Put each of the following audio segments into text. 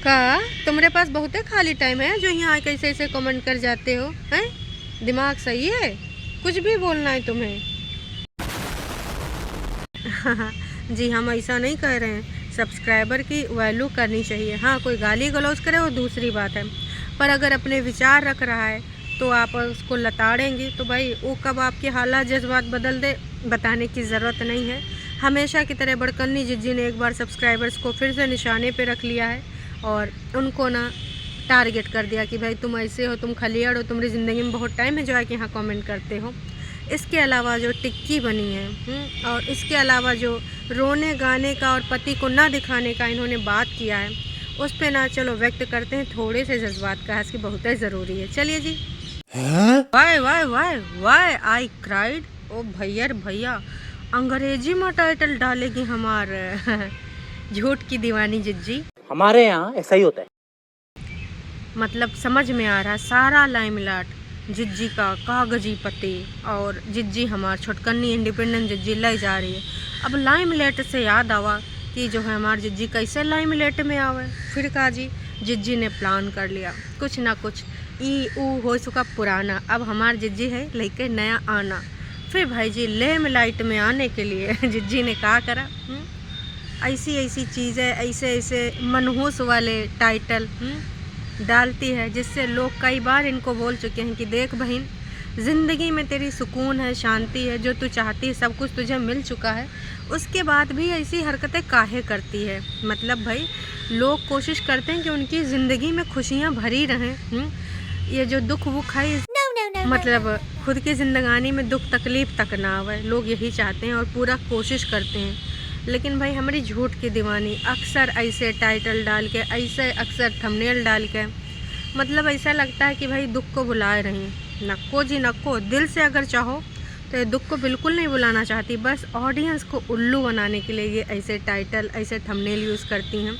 का तुम्हारे पास बहुत खाली टाइम है जो यहाँ कैसे ऐसे कमेंट कर जाते हो हैं? दिमाग सही है? कुछ भी बोलना है तुम्हें। जी हम ऐसा नहीं कह रहे हैं, सब्सक्राइबर की वैल्यू करनी चाहिए। हाँ कोई गाली गलौज करे वो दूसरी बात है, पर अगर अपने विचार रख रहा है तो आप उसको लताड़ेंगी तो भाई वो कब आपके हालात जज्बात बदल दे बताने की ज़रूरत नहीं है। हमेशा की तरह बड़कन्नी जिज्जी ने एक बार सब्सक्राइबर्स को फिर से निशाने पे रख लिया है और उनको ना टारगेट कर दिया कि भाई तुम ऐसे हो, तुम खलियाड़ हो, तुम्हारी ज़िंदगी में बहुत टाइम है जो है कि यहाँ कमेंट करते हो। इसके अलावा जो टिक्की बनी है और इसके अलावा जो रोने गाने का और पति को ना दिखाने का इन्होंने बात किया है, उस पे ना चलो व्यक्त करते हैं थोड़े से जज्बात का, इसकी बहुत ज़रूरी है। चलिए जी। Why why why why I cried. ओ भैया अंग्रेजी में टाइटल डालेगी हमार झूठ की दीवानी जिज्जी। हमारे यहाँ ऐसा ही होता है। मतलब समझ में आ रहा, सारा लाइमलाट जिज्जी का कागजी पति और जिज्जी हमार छोटकन्नी इंडिपेंडेंट जिज्जी लाई जा रही है। अब लाइमलाट से याद आवा कि जो है हमार जिज्जी कैसे लाइमलाट में आवे। फिर का जी जिज्जी ने प्लान कर लिया कुछ ना कुछ, ई ऊ हो चुका पुराना, अब हमार जिज्जी है लेके नया आना। फिर भाई जी लेमलाइट में आने के लिए जिज्जी ने क्या करा, ऐसी ऐसी चीज़ें, ऐसे ऐसे मनहूस वाले टाइटल डालती है जिससे लोग कई बार इनको बोल चुके हैं कि देख बहन, ज़िंदगी में तेरी सुकून है, शांति है, जो तू चाहती है सब कुछ तुझे मिल चुका है, उसके बाद भी ऐसी हरकतें काहे करती है। मतलब भाई लोग कोशिश करते हैं कि उनकी ज़िंदगी में खुशियाँ भरी रहें, ये जो दुख वुख है मतलब खुद की ज़िंदगानी में दुख तकलीफ़ तक ना आवे, लोग यही चाहते हैं और पूरा कोशिश करते हैं। लेकिन भाई हमारी झूठ की दीवानी अक्सर ऐसे टाइटल डाल के, ऐसे अक्सर थंबनेल डाल के, मतलब ऐसा लगता है कि भाई दुख को बुलाए रही। नको जी नको, दिल से अगर चाहो तो ये दुख को बिल्कुल नहीं बुलाना चाहती, बस ऑडियंस को उल्लू बनाने के लिए ये ऐसे टाइटल, ऐसे थंबनेल यूज़ करती हैं।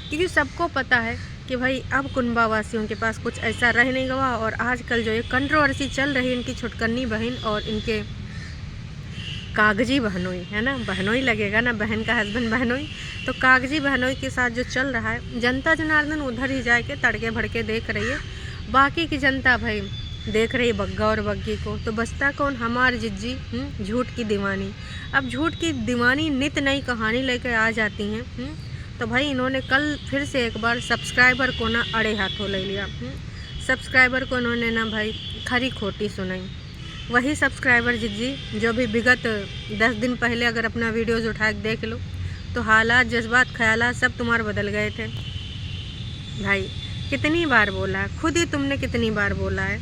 क्योंकि सबको पता है कि भाई अब कुनबा वासियों के पास कुछ ऐसा रह नहीं गवा और आजकल जो ये कंट्रोवर्सी चल रही है इनकी छुटकन्नी बहन और इनके कागजी बहनोई, है ना, बहनोई लगेगा ना, बहन का हस्बैंड बहनोई, तो कागजी बहनोई के साथ जो चल रहा है, जनता जनार्दन उधर ही जाके तड़के भड़के देख रही है। बाकी की जनता भाई देख रही बग्गा और बग्गी को, तो बचता कौन, हमार जिज्जी झूठ की दीवानी। अब झूठ की दीवानी नित नई कहानी लेकर आ जाती हैं। तो भाई इन्होंने कल फिर से एक बार सब्सक्राइबर को ना अड़े हाथों ले लिया। सब्सक्राइबर को इन्होंने ना भाई खरी खोटी सुनाई। वही सब्सक्राइबर जिज्जी जो भी विगत 10 दिन पहले अगर अपना वीडियोज़ उठा के देख लो तो हालात जज्बात ख्यालात सब तुम्हारे बदल गए थे। भाई कितनी बार बोला है, खुद ही तुमने कितनी बार बोला है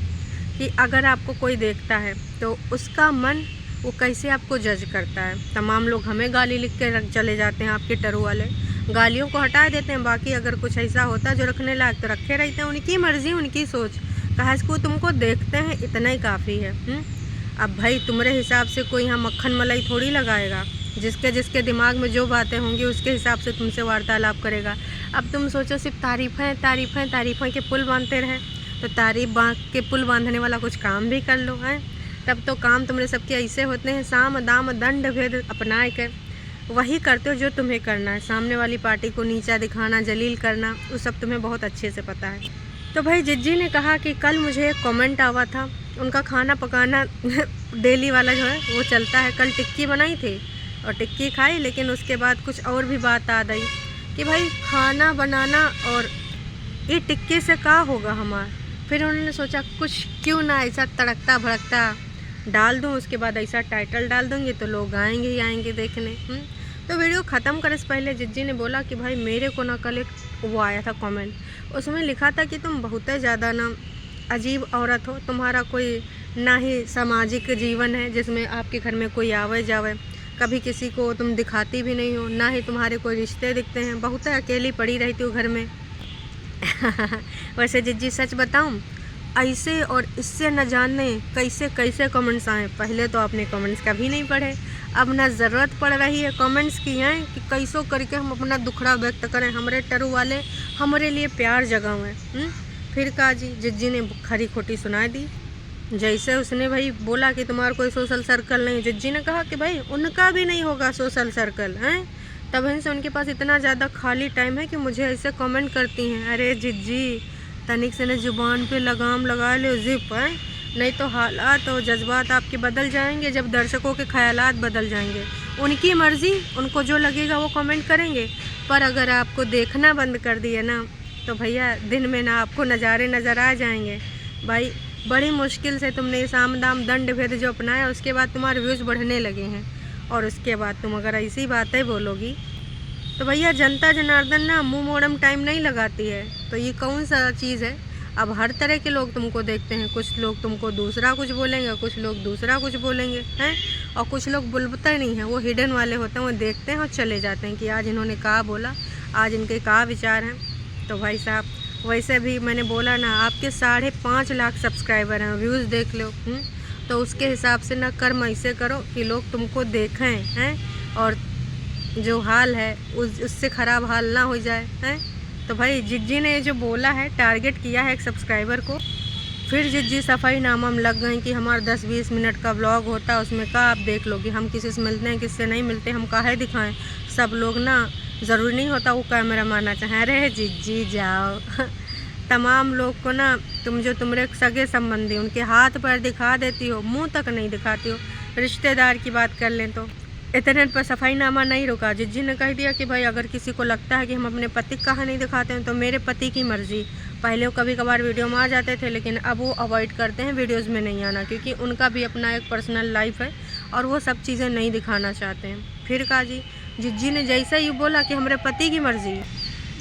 कि अगर आपको कोई देखता है तो उसका मन वो कैसे आपको जज करता है। तमाम लोग हमें गाली लिख के रख चले जाते हैं, आपके टरू वाले गालियों को हटा देते हैं, बाकी अगर कुछ ऐसा होता जो रखने लायक तो रखे रहते हैं। उनकी मर्ज़ी, उनकी सोच, कहा इसको तुमको देखते हैं इतना ही काफ़ी है। अब भाई तुम्हारे हिसाब से कोई यहाँ मक्खन मलाई थोड़ी लगाएगा, जिसके जिसके दिमाग में जो बातें होंगी उसके हिसाब से तुमसे वार्तालाप करेगा। अब तुम सोचो सिर्फ तारीफ़ें तारीफ़ें तारीफ़ें के पुल बांधते रहें, तो तारीफ़ के पुल बांधने वाला कुछ काम भी कर लो है, तब तो काम तुम्हारे सबके ऐसे होते हैं, साम दाम दंड भेद अपनाए कर वही करते हो जो तुम्हें करना है। सामने वाली पार्टी को नीचा दिखाना, जलील करना, वो सब तुम्हें बहुत अच्छे से पता है। तो भाई जिज्जी ने कहा कि कल मुझे एक कमेंट आवा था, उनका खाना पकाना डेली वाला जो है वो चलता है। कल टिक्की बनाई थी और टिक्की खाई, लेकिन उसके बाद कुछ और भी बात आ गई कि भाई खाना बनाना और ये टिक्की से क्या होगा हमारा। फिर उन्होंने सोचा कुछ क्यों ना ऐसा तड़कता भड़कता डाल दूँ, उसके बाद ऐसा टाइटल डाल दूँगी तो लोग आएंगे ही आएंगे देखने। तो वीडियो ख़त्म करने से पहले जिज्जी ने बोला कि भाई मेरे को ना कल एक वो आया था कमेंट, उसमें लिखा था कि तुम बहुत ज़्यादा ना अजीब औरत हो, तुम्हारा कोई ना ही सामाजिक जीवन है जिसमें आपके घर में कोई आवे जावे, कभी किसी को तुम दिखाती भी नहीं हो, ना ही तुम्हारे कोई रिश्ते दिखते हैं, बहुत अकेली पड़ी रहती हो घर में। वैसे जिज्जी सच बताऊं, ऐसे और इससे न जाने कैसे कैसे कमेंट्स आए। पहले तो आपने कमेंट्स कभी नहीं पढ़े, अब ना ज़रूरत पड़ रही है कमेंट्स की हैं कि कैसो करके हम अपना दुखड़ा व्यक्त करें, हमारे टरू वाले हमारे लिए प्यार जगाएं। फिर का जी जिज्जी ने खरी खोटी सुना दी। जैसे उसने भाई बोला कि तुम्हारा कोई सोशल सर्कल नहीं, जिज्जी ने कहा कि भाई उनका भी नहीं होगा सोशल सर्कल हैं, तब से उनके पास इतना ज़्यादा खाली टाइम है कि मुझे ऐसे कमेंट करती हैं, अरे जिज्जी तनिक से न ज़ुबान पे लगाम लगा लो ज़िप है, नहीं तो हालात और जज्बात आपके बदल जाएंगे जब दर्शकों के ख्यालात बदल जाएंगे। उनकी मर्ज़ी, उनको जो लगेगा वो कमेंट करेंगे, पर अगर आपको देखना बंद कर दिए ना तो भैया दिन में ना आपको नज़ारे नज़र आ जाएंगे। भाई बड़ी मुश्किल से तुमने ये साम दाम दंड भेद जो अपनाया, उसके बाद तुम्हारे व्यूज़ बढ़ने लगे हैं, और उसके बाद तुम अगर ऐसी बातें बोलोगी तो भैया जनता जनार्दन ना मुँह मोड़म टाइम नहीं लगाती है। तो ये कौन सा चीज़ है? अब हर तरह के लोग तुमको देखते हैं, कुछ लोग तुमको दूसरा कुछ बोलेंगे, कुछ लोग दूसरा कुछ बोलेंगे हैं, और कुछ लोग बुलबते नहीं हैं, वो हिडन वाले होते हैं, वो देखते हैं और चले जाते हैं कि आज इन्होंने कहा बोला, आज इनके कहा विचार हैं। तो भाई साहब वैसे भी मैंने बोला ना, आपके 5.5 लाख सब्सक्राइबर हैं, व्यूज़ देख लो, तो उसके हिसाब से ना कर्म ऐसे करो कि लोग तुमको देखें हैं, और जो हाल है उससे ख़राब हाल ना हो जाए हैं। तो भाई जिज्जी ने जो बोला है, टारगेट किया है एक सब्सक्राइबर को, फिर जिज्जी सफाई नामा में लग गए कि हमारा 10-20 मिनट का व्लॉग होता है, उसमें कहा आप देख लो कि हम किसी से मिलते हैं किससे नहीं मिलते, हम काहे दिखाएं, सब लोग ना ज़रूरी नहीं होता वो कैमरा मारना चाहें। अरे जिज्जी जाओ तमाम लोग को ना तुम जो तुम्हारे सगे संबंधी उनके हाथ पैर दिखा देती हो, मुंह तक नहीं दिखाती हो। रिश्तेदार की बात कर लें तो इतने पर सफाईनामा नहीं रुका, जिज्जी ने कह दिया कि भाई अगर किसी को लगता है कि हम अपने पति कहाँ नहीं दिखाते हैं तो मेरे पति की मर्ज़ी। पहले वो कभी कभार वीडियो में आ जाते थे, लेकिन अब वो अवॉइड करते हैं वीडियोज़ में नहीं आना, क्योंकि उनका भी अपना एक पर्सनल लाइफ है और वो सब चीज़ें नहीं दिखाना चाहते हैं। फिर कहा जी, जिज्जी ने जैसा ही बोला कि हमारे पति की मर्ज़ी।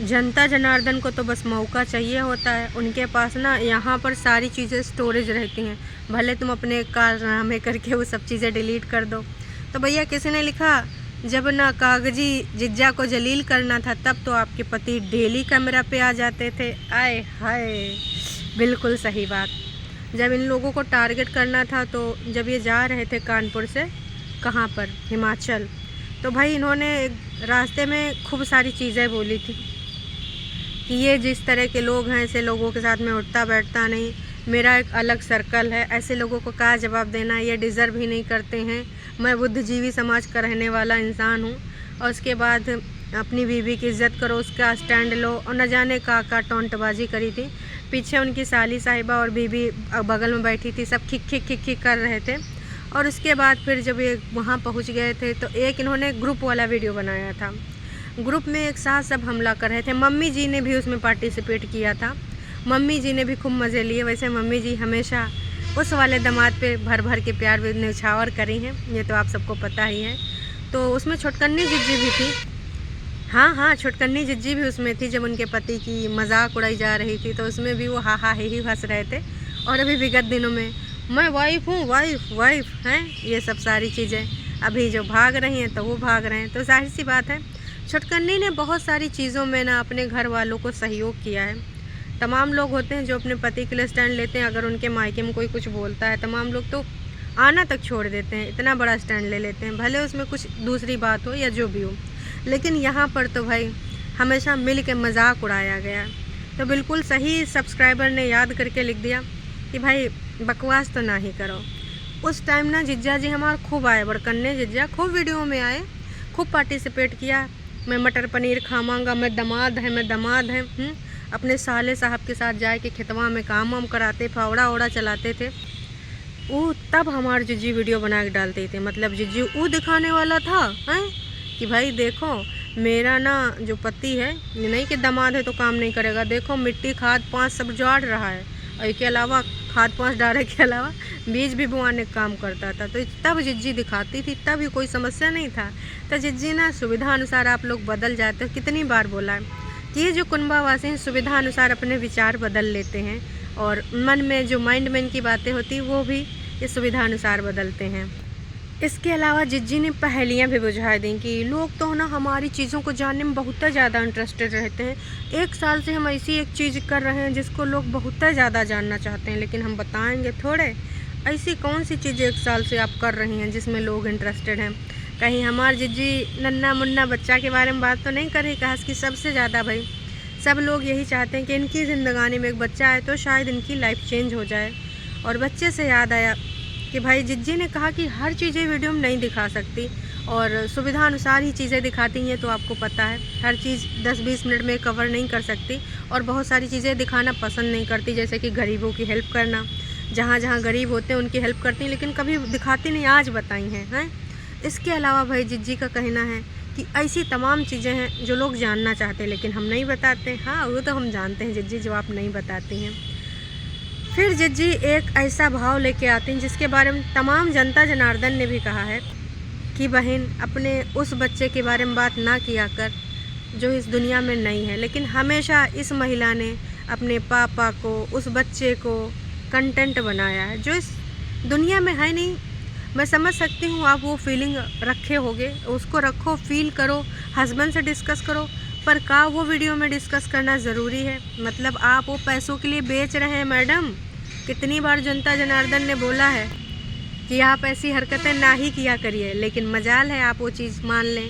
जनता जनार्दन को तो बस मौका चाहिए होता है, उनके पास ना यहाँ पर सारी चीज़ें स्टोरेज रहती हैं, भले तुम अपने कारनामे करके वो सब चीज़ें डिलीट कर दो। तो भैया किसी ने लिखा, जब ना कागजी जिज्जा को जलील करना था तब तो आपके पति डेली कैमरा पे आ जाते थे। आए हाय, बिल्कुल सही बात। जब इन लोगों को टारगेट करना था तो जब ये जा रहे थे कानपुर से कहाँ पर, हिमाचल, तो भाई इन्होंने रास्ते में खूब सारी चीज़ें बोली थी कि ये जिस तरह के लोग हैं ऐसे लोगों के साथ में उठता बैठता नहीं, मेरा एक अलग सर्कल है, ऐसे लोगों को क्या जवाब देना, ये डिज़र्व ही नहीं करते हैं, मैं बुद्धिजीवी समाज का रहने वाला इंसान हूँ। और उसके बाद अपनी बीवी की इज़्ज़त करो, उसका स्टैंड लो, और न जाने का टोंटबाजी करी थी। पीछे उनकी साली साहिबा और बीवी बगल में बैठी थी, सब खिक खिक खिक खिक कर रहे थे। और उसके बाद फिर जब ये वहाँ पहुँच गए थे तो एक इन्होंने ग्रुप वाला वीडियो बनाया था, ग्रुप में एक साथ सब हमला कर रहे थे। मम्मी जी ने भी उसमें पार्टिसिपेट किया था, मम्मी जी ने भी खूब मज़े लिए। वैसे मम्मी जी हमेशा उस वाले दामाद पे भर भर के प्यार न्यौछावर करी हैं, ये तो आप सबको पता ही है। तो उसमें छोटकन्नी जिज्जी भी थी, हाँ छोटकन्नी जिज्जी भी उसमें थी। जब उनके पति की मजाक उड़ाई जा रही थी तो उसमें भी वो हा ही हंस रहे थे। और अभी विगत दिनों में मैं वाइफ हूँ, वाइफ हैं, ये सब सारी चीज़ें अभी जो भाग रही हैं तो वो भाग रहे हैं। तो जाहिर सी बात है छोटकन्नी ने बहुत सारी चीज़ों में ना अपने घर वालों को सहयोग किया है। तमाम लोग होते हैं जो अपने पति के लिए स्टैंड लेते हैं, अगर उनके मायके में कोई कुछ बोलता है तमाम लोग तो आना तक छोड़ देते हैं, इतना बड़ा स्टैंड ले लेते हैं, भले उसमें कुछ दूसरी बात हो या जो भी हो। लेकिन यहाँ पर तो भाई हमेशा मिल के मजाक उड़ाया गया। तो बिल्कुल सही सब्सक्राइबर ने याद करके लिख दिया कि भाई बकवास तो ना ही करो। उस टाइम ना जिज्जा जी हमारे खूब आए, बड़कन्ने जिज्जा खूब वीडियो में आए, खूब पार्टिसिपेट किया। मैं मटर पनीर खावांगा, मैं दामाद है, अपने साले साहब के साथ जाए के खेतवा में काम वाम कराते, फावड़ा ओड़ा चलाते थे। वो तब हमारे जिज्जी वीडियो बना के डालते थे, मतलब जिज्जी वो दिखाने वाला था हैं कि भाई देखो मेरा ना जो पति है, नहीं कि दामाद है तो काम नहीं करेगा, देखो मिट्टी खाद पाँच सब जोड़ रहा है, और इसके अलावा खाद पाँच डालने के अलावा बीज भी बोआने का काम करता था। तो तब जिज्जी दिखाती थी, तब ही कोई समस्या नहीं था। तो जिज्जी ना सुविधा अनुसार आप लोग बदल जाते हो, कितनी बार बोला है कि ये जो कुनबावासी हैं सुविधा अनुसार अपने विचार बदल लेते हैं, और मन में जो माइंड में इनकी बातें होती वो भी ये सुविधा अनुसार बदलते हैं। इसके अलावा जिज्जी ने पहेलियाँ भी बुझा दी कि लोग तो ना हमारी चीज़ों को जानने में बहुत ज़्यादा इंटरेस्टेड रहते हैं। 1 साल से हम ऐसी एक चीज़ कर रहे हैं जिसको लोग बहुत ज़्यादा जानना चाहते हैं, लेकिन हम बताएंगे थोड़े। ऐसी कौन सी चीज़ 1 साल से आप कर रही हैं जिसमें लोग इंटरेस्टेड हैं? कहीं हमारे जिज्जी नन्ना मुन्ना बच्चा के बारे में बात तो नहीं कर रही? कहा कि सबसे ज़्यादा भाई सब लोग यही चाहते हैं कि इनकी ज़िंदगानी में एक बच्चा आए तो शायद इनकी लाइफ चेंज हो जाए। और बच्चे से याद आया कि भाई जिज्जी ने कहा कि हर चीज़ें वीडियो में नहीं दिखा सकती, और सुविधा अनुसार ही चीज़ें दिखाती हैं। तो आपको पता है हर चीज़ 10-20 मिनट में कवर नहीं कर सकती और बहुत सारी चीज़ें दिखाना पसंद नहीं करती, जैसे कि गरीबों की हेल्प करना, जहाँ जहाँ गरीब होते हैं उनकी हेल्प करती हैं, लेकिन कभी दिखाती नहीं, आज बताई हैं। इसके अलावा भाई जिज्जी का कहना है कि ऐसी तमाम चीज़ें हैं जो लोग जानना चाहते हैं लेकिन हम नहीं बताते। हाँ, वो तो हम जानते हैं जिज्जी, जो आप नहीं बताती हैं। फिर जिज्जी एक ऐसा भाव लेके आती हैं जिसके बारे में तमाम जनता जनार्दन ने भी कहा है कि बहन, अपने उस बच्चे के बारे में बात ना किया कर जो इस दुनिया में नहीं है, लेकिन हमेशा इस महिला ने अपने पापा को, उस बच्चे को कंटेंट बनाया है जो इस दुनिया में है नहीं। मैं समझ सकती हूँ आप वो फीलिंग रखे होगे, उसको रखो, फील करो, हस्बैंड से डिस्कस करो, पर का वो वीडियो में डिस्कस करना ज़रूरी है? मतलब आप वो पैसों के लिए बेच रहे हैं मैडम। कितनी बार जनता जनार्दन ने बोला है कि आप ऐसी हरकतें ना ही किया करिए, लेकिन मजाल है आप वो चीज़ मान लें।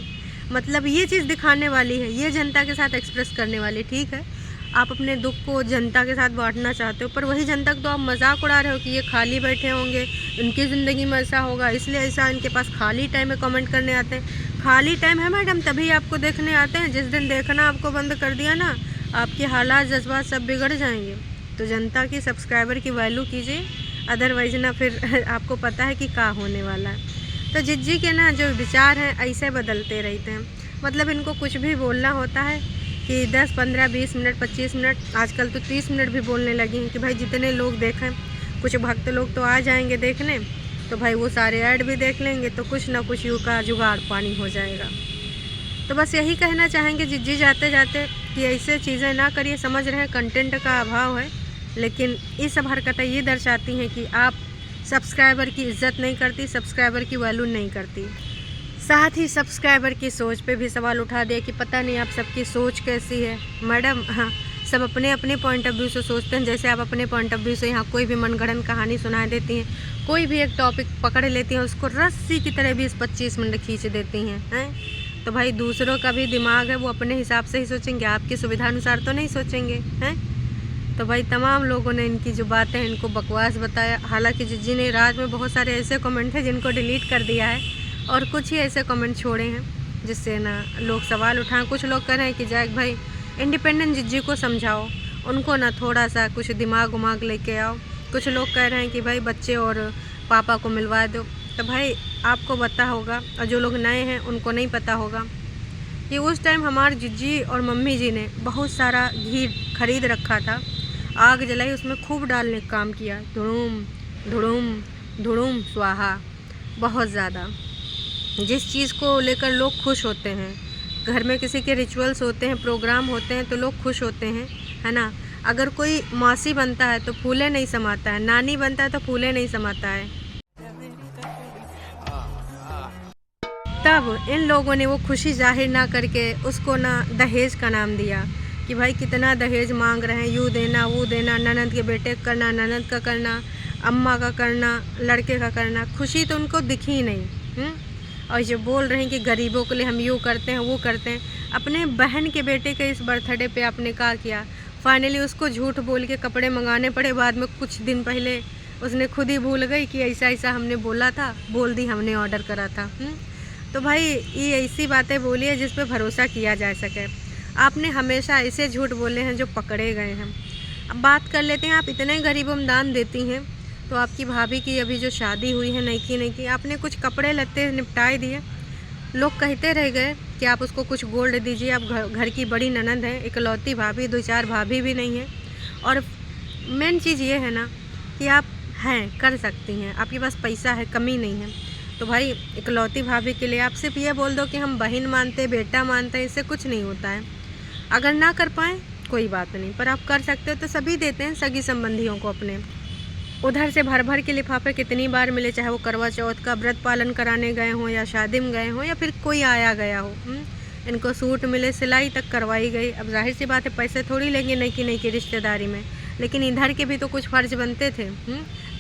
मतलब ये चीज़ दिखाने वाली है, ये जनता के साथ एक्सप्रेस करने वाली। ठीक है, आप अपने दुख को जनता के साथ बांटना चाहते हो, पर वही जनता को तो आप मजाक उड़ा रहे हो कि ये खाली बैठे होंगे, उनकी ज़िंदगी में ऐसा होगा, इसलिए ऐसा, इनके पास खाली टाइम है, कमेंट करने आते हैं। खाली टाइम है मैडम तभी आपको देखने आते हैं। जिस दिन देखना आपको बंद कर दिया ना, आपके हालात जज्बात सब बिगड़ जाएंगे। तो जनता की, सब्सक्राइबर की वैल्यू कीजिए, अदरवाइज ना फिर आपको पता है कि क्या होने वाला है। तो जिज्जी के ना जो विचार हैं ऐसे बदलते रहते हैं। मतलब इनको कुछ भी बोलना होता है कि 10, 15, 20 मिनट, 25 मिनट, आजकल तो 30 मिनट भी बोलने लगी हैं कि भाई जितने लोग देखें, कुछ भक्त लोग तो आ जाएंगे देखने, तो भाई वो सारे ऐड भी देख लेंगे, तो कुछ ना कुछ यूँ का जुगाड़ पानी हो जाएगा। तो बस यही कहना चाहेंगे जिज्जी जाते जाते कि ऐसे चीज़ें ना करिए। समझ रहे हैं कंटेंट का अभाव है, लेकिन ये सब हरकतें ये दर्शाती हैं कि आप सब्सक्राइबर की इज़्ज़त नहीं करती, सब्सक्राइबर की वैल्यू नहीं करती। साथ ही सब्सक्राइबर की सोच पे भी सवाल उठा दिया कि पता नहीं आप सबकी सोच कैसी है। मैडम, हाँ, सब अपने अपने पॉइंट ऑफ व्यू से सोचते हैं। जैसे आप अपने पॉइंट ऑफ व्यू से यहाँ कोई भी मनगढ़ंत कहानी सुना देती हैं, कोई भी एक टॉपिक पकड़ लेती हैं, उसको रस्सी की तरह 20-25 मिनट खींच देती हैं। तो भाई दूसरों का भी दिमाग है, वो अपने हिसाब से ही सोचेंगे, आपकी सुविधा अनुसार तो नहीं सोचेंगे हैं। तो भाई तमाम लोगों ने इनकी जो बातें हैं इनको बकवास बताया। हालांकि जिज्जी ने रात में बहुत सारे ऐसे कमेंट हैं जिनको डिलीट कर दिया है और कुछ ही ऐसे कमेंट छोड़े हैं जिससे ना लोग सवाल उठाएं। कुछ लोग कह रहे हैं कि जैक भाई इंडिपेंडेंट जिज्जी को समझाओ, उनको ना थोड़ा सा कुछ दिमाग उमाग लेके आओ। कुछ लोग कह रहे हैं कि भाई बच्चे और पापा को मिलवा दो। तो भाई आपको पता होगा, और जो लोग नए हैं उनको नहीं पता होगा कि उस टाइम हमारे जिज्जी और मम्मी जी ने बहुत सारा घी खरीद रखा था, आग जलाई, उसमें खूब डालने का काम किया, धुड़ूम धुड़ूम धुड़ूम स्वाहा, बहुत ज़्यादा। जिस चीज़ को लेकर लोग खुश होते हैं, घर में किसी के रिचुअल्स होते हैं, प्रोग्राम होते हैं, तो लोग खुश होते हैं, है ना। अगर कोई मासी बनता है तो फूले नहीं समाता है, नानी बनता है तो फूले नहीं समाता है। तब इन लोगों ने वो खुशी जाहिर ना करके उसको ना दहेज का नाम दिया कि भाई कितना दहेज मांग रहे हैं, यूँ देना वो देना, ननद के बेटे का करना, ननद का करना, अम्मा का करना, लड़के का करना। खुशी तो उनको दिखी ही नहीं। और जो बोल रहे हैं कि गरीबों के लिए हम यूँ करते हैं वो करते हैं। अपने बहन के बेटे के इस बर्थडे पे आपने क्या किया? फाइनली उसको झूठ बोल के कपड़े मंगाने पड़े। बाद में कुछ दिन पहले उसने खुद ही भूल गई कि ऐसा ऐसा हमने बोला था, बोल दी हमने ऑर्डर करा था। तो भाई ये ऐसी बातें बोली है जिस पे भरोसा किया जा सके। आपने हमेशा ऐसे झूठ बोले हैं जो पकड़े गए हैं। अब बात कर लेते हैं, आप इतने गरीबों में दान देती हैं, तो आपकी भाभी की अभी जो शादी हुई है नहीं की, आपने कुछ कपड़े लत्ते निपटाए दिए। लोग कहते रह गए कि आप उसको कुछ गोल्ड दीजिए, आप घर की बड़ी ननद हैं, इकलौती भाभी, 2-4 भाभी भी नहीं है। और मेन चीज़ ये है ना कि आप हैं, कर सकती हैं, आपके पास पैसा है, कमी नहीं है। तो भाई इकलौती भाभी के लिए आप सिर्फ ये बोल दो कि हम बहन मानते, बेटा मानते हैं, इससे कुछ नहीं होता है। अगर ना कर पाएँ कोई बात नहीं, पर आप कर सकते हो तो सभी देते हैं सगी संबंधियों को अपने। उधर से भर भर के लिफाफे कितनी बार मिले, चाहे वो करवा चौथ का व्रत पालन कराने गए हों या शादी में गए हों या फिर कोई आया गया हो। इनको सूट मिले, सिलाई तक करवाई गई। अब जाहिर सी बात है पैसे थोड़ी लेंगे नहीं की रिश्तेदारी में, लेकिन इधर के भी तो कुछ फ़र्ज बनते थे।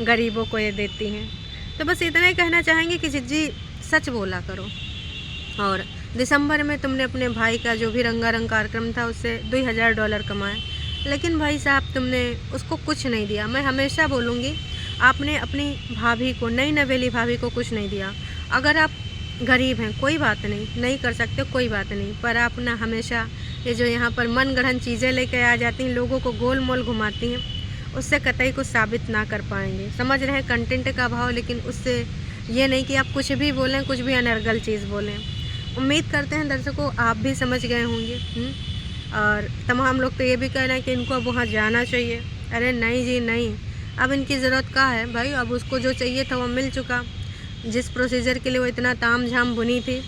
गरीबों को ये देती हैं। तो बस इतना ही कहना चाहेंगे कि जिज्जी सच बोला करो। और दिसंबर में तुमने अपने भाई का जो भी रंगारंग कार्यक्रम था उससे $2000 कमाए, लेकिन भाई साहब तुमने उसको कुछ नहीं दिया। मैं हमेशा बोलूँगी, आपने अपनी भाभी को, नई नवेली भाभी को कुछ नहीं दिया। अगर आप गरीब हैं, कोई बात नहीं, नहीं कर सकते कोई बात नहीं, पर आप ना हमेशा ये जो यहाँ पर मनगढ़ंत चीज़ें लेके आ जाती हैं, लोगों को गोल मोल घुमाती हैं, उससे कतई कुछ साबित ना कर पाएंगे। समझ रहे हैं कंटेंट का भाव, लेकिन उससे ये नहीं कि आप कुछ भी बोलें, कुछ भी अनर्गल चीज़ बोलें। उम्मीद करते हैं दर्शकों आप भी समझ गए होंगे। और तमाम लोग तो ये भी कह रहे हैं कि इनको अब वहाँ जाना चाहिए। अरे नहीं जी नहीं, अब इनकी ज़रूरत क्या है भाई, अब उसको जो चाहिए था वो मिल चुका। जिस प्रोसीजर के लिए वो इतना ताम झाम बुनी थी,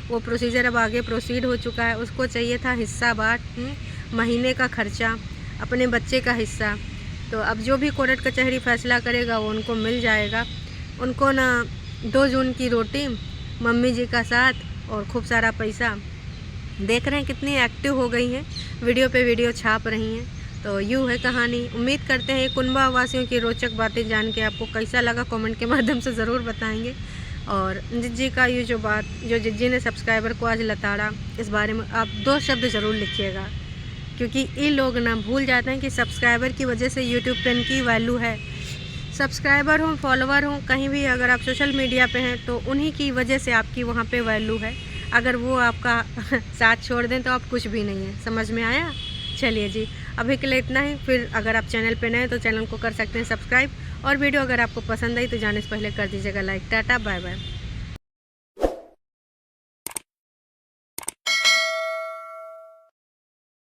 वो प्रोसीजर अब आगे प्रोसीड हो चुका है। उसको चाहिए था हिस्सा बाँट, महीने का खर्चा, अपने बच्चे का हिस्सा। तो अब जो भी कोर्ट कचहरी फैसला करेगा वो उनको मिल जाएगा। उनको ना 2 जून की रोटी, मम्मी जी का साथ और खूब सारा पैसा। देख रहे हैं कितनी एक्टिव हो गई हैं, वीडियो पे वीडियो छाप रही हैं। तो यूँ है कहानी। उम्मीद करते हैं कुनबा वासियों की रोचक बातें जान के आपको कैसा लगा, कमेंट के माध्यम से ज़रूर बताएंगे। और जिज्जी का ये जो बात, जो जिज्जी ने सब्सक्राइबर को आज लताड़ा, इस बारे में आप 2 शब्द ज़रूर लिखिएगा, क्योंकि ये लोग ना भूल जाते हैं कि सब्सक्राइबर की वजह से यूट्यूब पे इनकी वैल्यू है। सब्सक्राइबर हो, फॉलोवर हो, कहीं भी अगर आप सोशल मीडिया पे हैं तो उन्हीं की वजह से आपकी वहाँ पे वैल्यू है। अगर वो आपका साथ छोड़ दें तो आप कुछ भी नहीं है। समझ में आया? चलिए जी, अभी के लिए इतना ही। फिर अगर आप चैनल पे नए हैं तो चैनल को कर सकते हैं सब्सक्राइब, और वीडियो अगर आपको पसंद आई तो जाने से पहले कर दीजिएगा लाइक। Tata bye bye.